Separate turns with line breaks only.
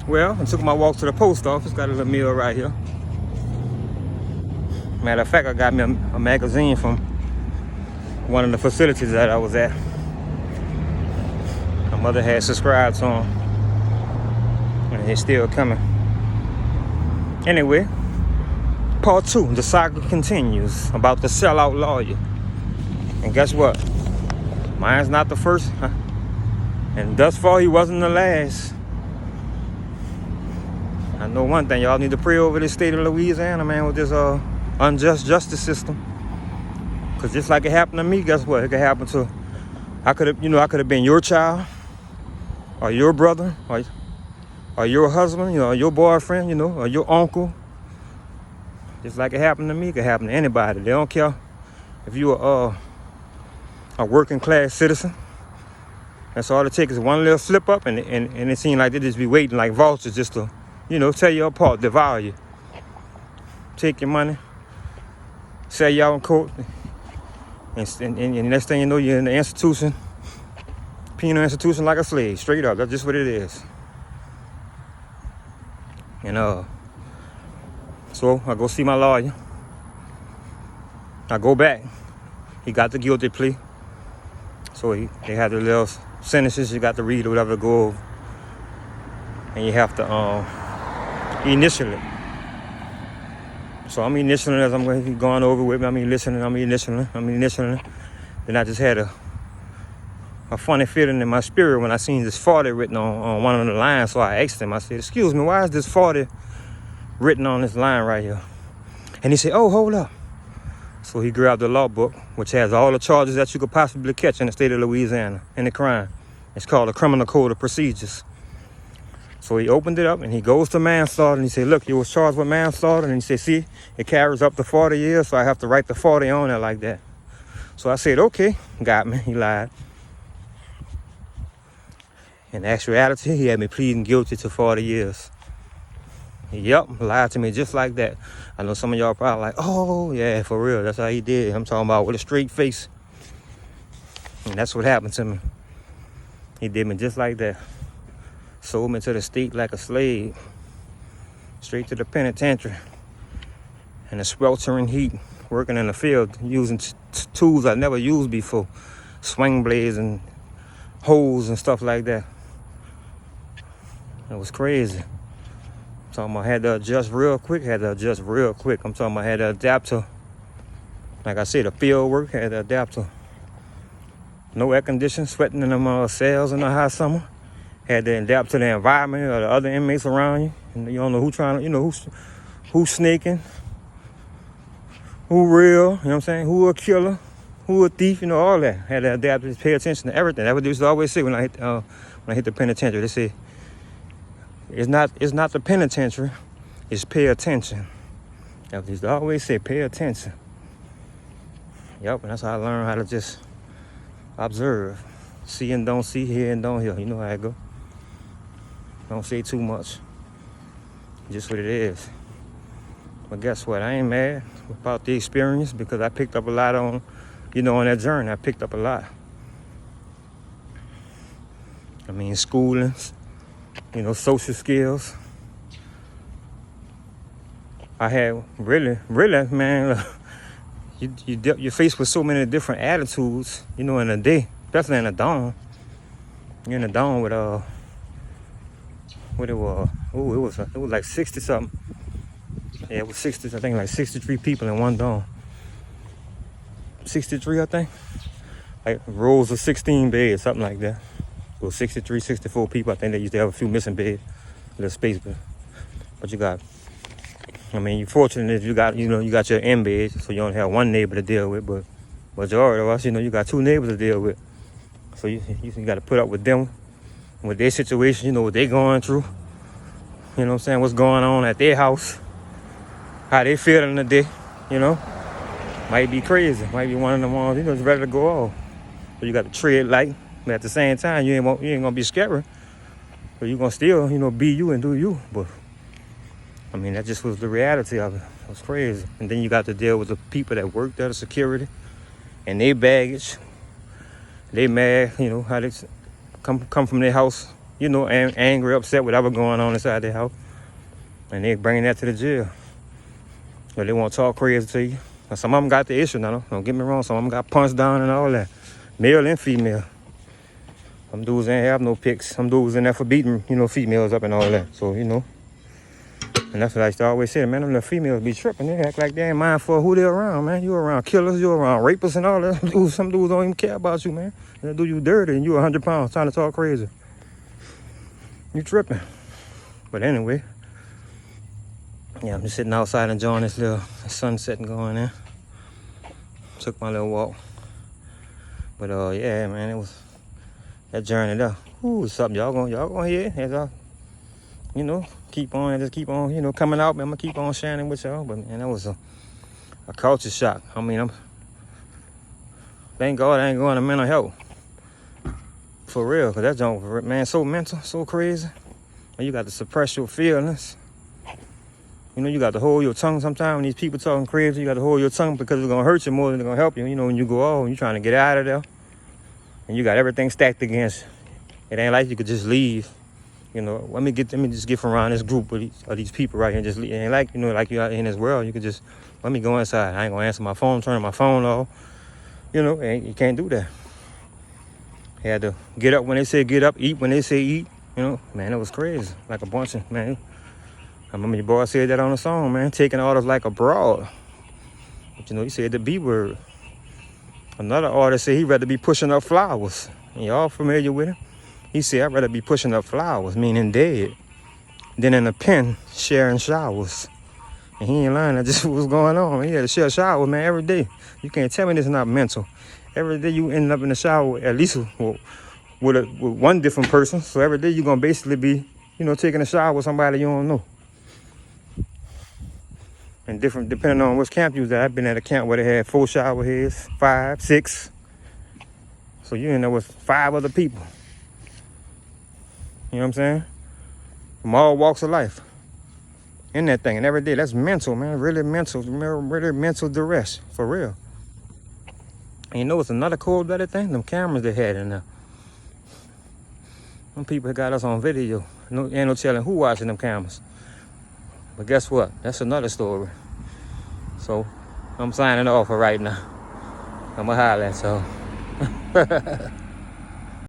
Well, I took my walk to the post office. Got a little meal right here. Matter of fact, I got me a magazine from one of the facilities that I was at. My mother had subscribed to them, and it's still coming. Anyway, part 2, the saga continues about the sellout lawyer. And guess what? Mine's not the first, and thus far he wasn't the last. I know one thing, y'all need to pray over this state of Louisiana, man, with this unjust justice system. Cause just like it happened to me, guess what? It could happen to, I could have been your child, or your brother, or your husband, or your boyfriend, or your uncle. Just like it happened to me, it could happen to anybody. They don't care if you are a working class citizen. That's all it takes is one little slip up, and it seems like they just be waiting like vultures just to, tear you apart, devour you. Take your money, sell you out in court, and next thing you know, you're in the institution, penal institution like a slave, straight up. That's just what it is. And so I go see my lawyer. I go back. He got the guilty plea. So they had the little sentences you got to read or whatever to go over. And you have to initial it. So I'm initialing as I'm going over with me. I'm initialing. Then I just had a funny feeling in my spirit when I seen this 40 written on one of the lines. So I asked him, I said, excuse me, why is this 40 written on this line right here? And he said, oh, hold up. So he grabbed the law book, which has all the charges that you could possibly catch in the state of Louisiana in the crime. It's called the Criminal Code of Procedures. So he opened it up and he goes to manslaughter and he said, look, you was charged with manslaughter. And he said, see, it carries up to 40 years, so I have to write the 40 on it like that. So I said, okay, got me. He lied. In actuality, he had me pleading guilty to 40 years. Yep, lied to me just like that. I know some of y'all probably like, oh, yeah, for real, that's how he did. I'm talking about with a straight face. And that's what happened to me. He did me just like that. Sold me to the state like a slave. Straight to the penitentiary. In the sweltering heat, working in the field, using tools I never used before. Swing blades and hoes and stuff like that. It was crazy. I'm talking about I had to adjust real quick. I'm talking about I had to adapt to, like I said, the field work, had to adapt to no air conditioning, sweating in them cells in the hot summer. Had to adapt to the environment or the other inmates around you. And you don't know who's sneaking, who real, you know what I'm saying, who a killer, who a thief, all that. Had to adapt to pay attention to everything. That's what they used to always say when I hit the penitentiary. They say, it's not the penitentiary, it's pay attention. That's what they used to always say, pay attention. Yep, and that's how I learned how to just observe. See and don't see, hear and don't hear. You know how it go. Don't say too much. Just what it is. But guess what? I ain't mad about the experience because I picked up a lot on that journey. I picked up a lot. I mean, schoolings, social skills. I had really, man, you're faced with so many different attitudes, in a day, especially in the dawn. You're in the dawn with what it was. Oh, it was like 60 something. Yeah, it was 60. I think like 63 people in one dawn. 63, I think. Like rows of 16 beds, something like that. So 63, 64 people. I think they used to have a few missing beds, little space, but you got. I mean, you're fortunate if you got your end beds, so you only have one neighbor to deal with. But majority of us, you got two neighbors to deal with. So you got to put up with them, with their situation, what they're going through. You know what I'm saying? What's going on at their house? How they feeling today? Might be crazy. Might be one of them ones, just ready to go off. So you got to tread light, but at the same time, you ain't gonna be scary. So you gonna still, be you and do you. But I mean, that just was the reality of it. It was crazy. And then you got to deal with the people that work there, the security, and their baggage. They mad, how they come from their house, you know, angry, upset, whatever going on inside their house. And they bringing that to the jail. But they won't talk crazy to you. Now, some of them got the issue now. Don't get me wrong. Some of them got punched down and all that. Male and female. Some dudes ain't have no pics. Some dudes in there for beating, you know, females up and all that. So, you know. And that's what I used to always say, man, them little females be tripping. They act like they ain't mindful of who they're around, man. You around killers, you around rapists and all that. Some dudes don't even care about you, man. They'll do you dirty and you 100 pounds trying to talk crazy. You tripping. But anyway. Yeah, I'm just sitting outside enjoying this little sunset and going in. Took my little walk. But yeah, man, it was that journey there. Ooh, something y'all gonna hear as I, you know, keep on, you know, coming out. Man, I'm gonna keep on sharing with y'all. But man, that was a culture shock. I mean, thank God I ain't going to mental health. For real, because that junk, man, so mental, so crazy. And you got to suppress your feelings. You know, you got to hold your tongue sometimes when these people talking crazy. You got to hold your tongue because it's going to hurt you more than it's going to help you. You know, when you go off and you're trying to get out of there. And you got everything stacked against you. It ain't like you could just leave. You know, let me just get from around this group of these people right here and just leave. It ain't like, you know, like you out in this world. You could just, let me go inside. I ain't going to answer my phone, turn my phone off. You know, and you can't do that. You had to get up when they say get up, eat when they say eat. You know, man, it was crazy. Like a bunch of, man. I remember your boy said that on the song, man. Taking orders like a broad. But you know, he said the B word. Another artist said he'd rather be pushing up flowers. And y'all familiar with him? He said, I'd rather be pushing up flowers, meaning dead, than in a pen sharing showers. And he ain't lying. That's just what was going on. He had to share showers, man, every day. You can't tell me this is not mental. Every day you end up in the shower, at least with one different person. So every day you're going to basically be, you know, taking a shower with somebody you don't know. And different, depending on which camp you was at. I've been at a camp where they had 4 shower heads, 5, 6. So you end up with 5 other people. You know what I'm saying? From all walks of life. In that thing. And every day, that's mental, man. Really mental duress. For real. And you know what's another cold-blooded thing? Them cameras they had in there. Them people got us on video. Ain't no telling who watching them cameras. But guess what? That's another story. So, I'm signing off for right now. I'm going to holler at y'all.